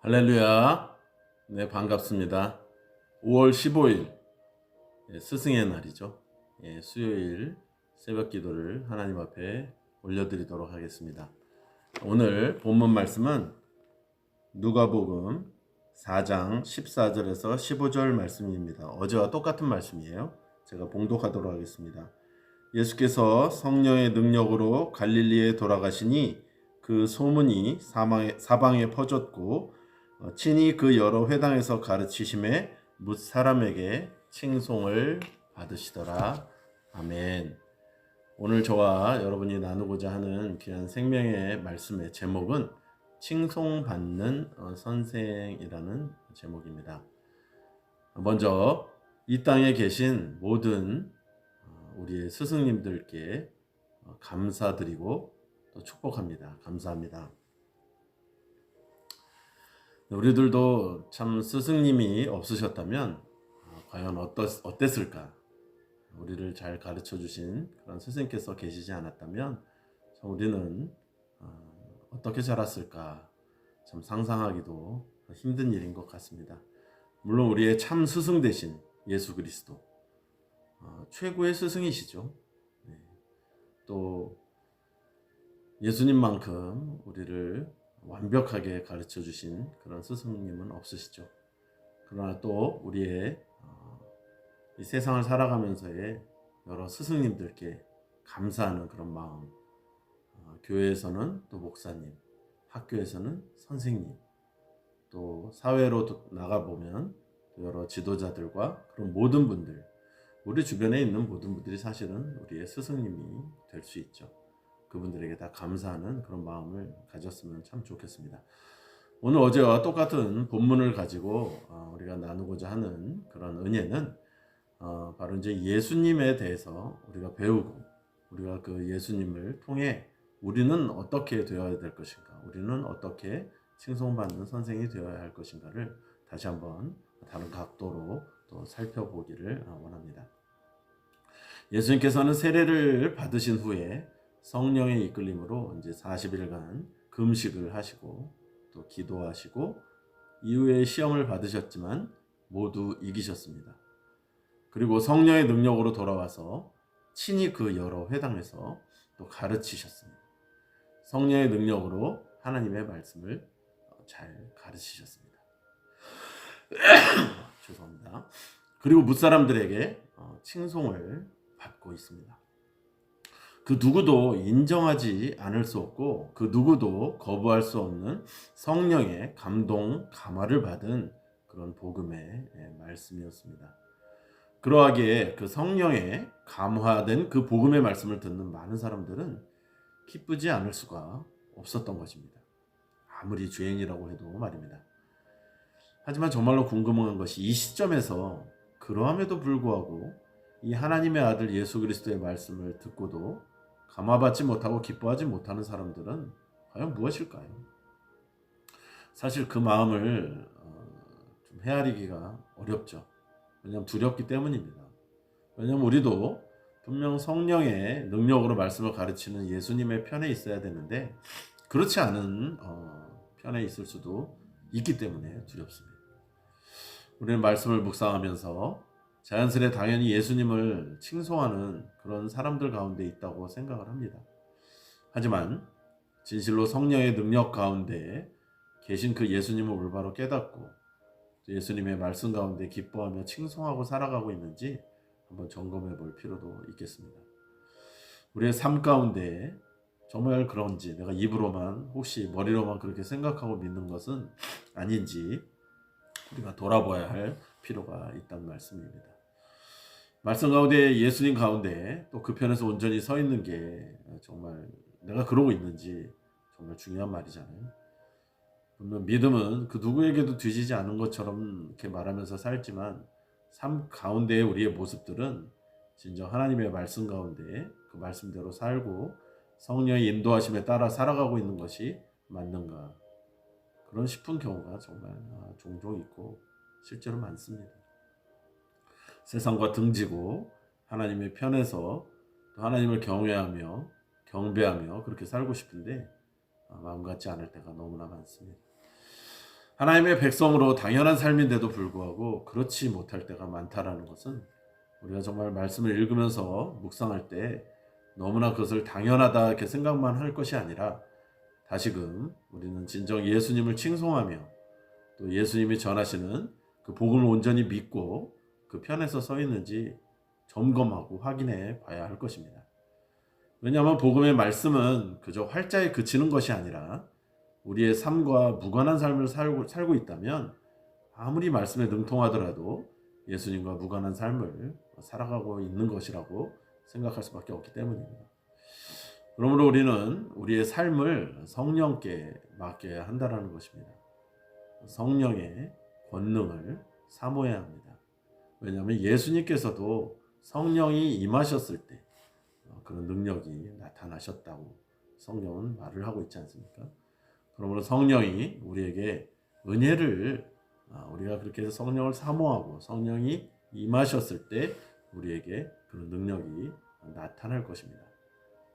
할렐루야. 네, 반갑습니다. 5월 15일 스승의 날이죠. 수요일 새벽 기도를 하나님 앞에 올려드리도록 하겠습니다. 오늘 본문 말씀은 누가복음 4장 14절에서 15절 말씀입니다. 어제와 똑같은 말씀이에요. 제가 봉독하도록 하겠습니다. 예수께서 성령의 능력으로 갈릴리에 돌아가시니 그 소문이 사방에 퍼졌고 친히 그 여러 회당에서 가르치심에 뭇 사람에게 칭송을 받으시더라. 아멘. 오늘 저와 여러분이 나누고자 하는 귀한 생명의 말씀의 제목은 칭송받는 선생이라는 제목입니다. 먼저 이 땅에 계신 모든 우리의 스승님들께 감사드리고 또 축복합니다. 감사합니다. 우리들도 참 스승님이 없으셨다면 과연 어땠을까? 우리를 잘 가르쳐 주신 그런 스승께서 계시지 않았다면 참 우리는 어떻게 자랐을까? 참 상상하기도 힘든 일인 것 같습니다. 물론 우리의 참 스승 되신 예수 그리스도 최고의 스승이시죠. 네. 또 예수님만큼 우리를 완벽하게 가르쳐 주신 그런 스승님은 없으시죠. 그러나 또 우리의 이 세상을 살아가면서의 여러 스승님들께 감사하는 그런 마음, 교회에서는 또 목사님, 학교에서는 선생님, 또 사회로 나가보면 여러 지도자들과 그런 모든 분들, 우리 주변에 있는 모든 분들이 사실은 우리의 스승님이 될 수 있죠. 그분들에게 다 감사하는 그런 마음을 가졌으면 참 좋겠습니다. 오늘 어제와 똑같은 본문을 가지고 우리가 나누고자 하는 그런 은혜는 바로 이제 예수님에 대해서 우리가 배우고 우리가 그 예수님을 통해 우리는 어떻게 되어야 될 것인가, 우리는 어떻게 칭송받는 선생이 되어야 할 것인가를 다시 한번 다른 각도로 또 살펴보기를 원합니다. 예수님께서는 세례를 받으신 후에 성령의 이끌림으로 이제 40일간 금식을 하시고 또 기도하시고 이후에 시험을 받으셨지만 모두 이기셨습니다. 그리고 성령의 능력으로 돌아와서 친히 그 여러 회당에서 또 가르치셨습니다. 성령의 능력으로 하나님의 말씀을 잘 가르치셨습니다. 죄송합니다. 그리고 뭇사람들에게 칭송을 받고 있습니다. 그 누구도 인정하지 않을 수 없고 그 누구도 거부할 수 없는 성령의 감동, 감화를 받은 그런 복음의 말씀이었습니다. 그러하기에 그 성령의 감화된 그 복음의 말씀을 듣는 많은 사람들은 기쁘지 않을 수가 없었던 것입니다. 아무리 죄인이라고 해도 말입니다. 하지만 정말로 궁금한 것이 이 시점에서 그러함에도 불구하고 이 하나님의 아들 예수 그리스도의 말씀을 듣고도 감화받지 못하고 기뻐하지 못하는 사람들은 과연 무엇일까요? 사실 그 마음을 좀 헤아리기가 어렵죠. 왜냐하면 두렵기 때문입니다. 왜냐하면 우리도 분명 성령의 능력으로 말씀을 가르치는 예수님의 편에 있어야 되는데 그렇지 않은 편에 있을 수도 있기 때문에 두렵습니다. 우리는 말씀을 묵상하면서 자연스레 당연히 예수님을 칭송하는 그런 사람들 가운데 있다고 생각을 합니다. 하지만 진실로 성령의 능력 가운데 계신 그 예수님을 올바로 깨닫고 예수님의 말씀 가운데 기뻐하며 칭송하고 살아가고 있는지 한번 점검해 볼 필요도 있겠습니다. 우리의 삶 가운데 정말 그런지 내가 입으로만 혹시 머리로만 그렇게 생각하고 믿는 것은 아닌지 우리가 돌아봐야 할 필요가 있다는 말씀입니다. 말씀 가운데 예수님 가운데 또 그 편에서 온전히 서 있는 게 정말 내가 그러고 있는지 정말 중요한 말이잖아요. 물론 믿음은 그 누구에게도 뒤지지 않은 것처럼 이렇게 말하면서 살지만 삶 가운데의 우리의 모습들은 진정 하나님의 말씀 가운데 그 말씀대로 살고 성령의 인도하심에 따라 살아가고 있는 것이 맞는가, 그런 싶은 경우가 정말 종종 있고 실제로 많습니다. 세상과 등지고 하나님의 편에서 또 하나님을 경외하며 경배하며 그렇게 살고 싶은데 마음 같지 않을 때가 너무나 많습니다. 하나님의 백성으로 당연한 삶인데도 불구하고 그렇지 못할 때가 많다라는 것은 우리가 정말 말씀을 읽으면서 묵상할 때 너무나 그것을 당연하다 이렇게 생각만 할 것이 아니라 다시금 우리는 진정 예수님을 칭송하며 또 예수님이 전하시는 그 복음을 온전히 믿고 그 편에서 서 있는지 점검하고 확인해 봐야 할 것입니다. 왜냐하면 복음의 말씀은 그저 활자에 그치는 것이 아니라 우리의 삶과 무관한 삶을 살고 있다면 아무리 말씀에 능통하더라도 예수님과 무관한 삶을 살아가고 있는 것이라고 생각할 수밖에 없기 때문입니다. 그러므로 우리는 우리의 삶을 성령께 맡겨야 한다는 것입니다. 성령의 권능을 사모해야 합니다. 왜냐하면 예수님께서도 성령이 임하셨을 때 그런 능력이 나타나셨다고 성경은 말을 하고 있지 않습니까? 그러므로 성령이 우리에게 은혜를 우리가 그렇게 해서 성령을 사모하고 성령이 임하셨을 때 우리에게 그런 능력이 나타날 것입니다.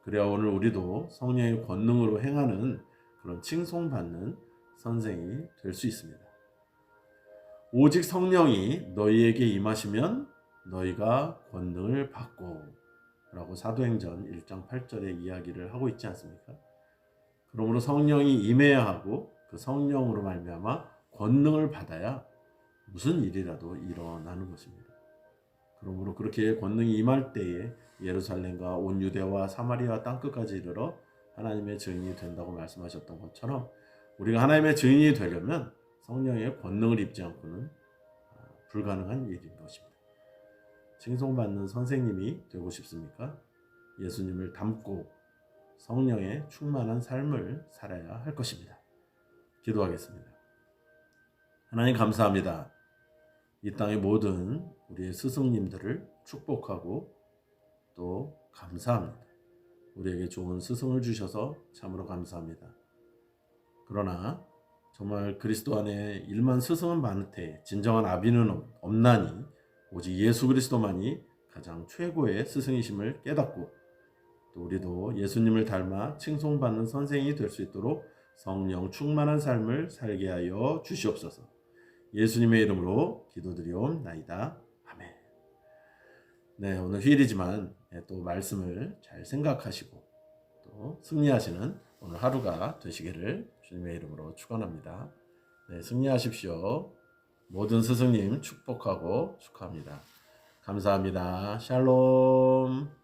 그래야 오늘 우리도 성령의 권능으로 행하는 그런 칭송받는 선생이 될 수 있습니다. 오직 성령이 너희에게 임하시면 너희가 권능을 받고 라고 사도행전 1장 8절에 이야기를 하고 있지 않습니까? 그러므로 성령이 임해야 하고 그 성령으로 말미암아 권능을 받아야 무슨 일이라도 일어나는 것입니다. 그러므로 그렇게 권능이 임할 때에 예루살렘과 온 유대와 사마리아 땅끝까지 이르러 하나님의 증인이 된다고 말씀하셨던 것처럼 우리가 하나님의 증인이 되려면 성령의 권능을 입지 않고는 불가능한 일인 것입니다. 칭송받는 선생님이 되고 싶습니까? 예수님을 닮고 성령의 충만한 삶을 살아야 할 것입니다. 기도하겠습니다. 하나님 감사합니다. 이 땅의 모든 우리의 스승님들을 축복하고 또 감사합니다. 우리에게 좋은 스승을 주셔서 참으로 감사합니다. 그러나 정말 그리스도 안에 일만 스승은 많되 진정한 아비는 없나니 오직 예수 그리스도만이 가장 최고의 스승이심을 깨닫고 또 우리도 예수님을 닮아 칭송받는 선생이 될 수 있도록 성령 충만한 삶을 살게 하여 주시옵소서. 예수님의 이름으로 기도드리옵나이다. 아멘. 네, 오늘 휴일이지만 또 말씀을 잘 생각하시고 또 승리하시는 오늘 하루가 되시기를 주님의 이름으로 축원합니다. 네, 승리하십시오. 모든 스승님 축복하고 축하합니다. 감사합니다. 샬롬.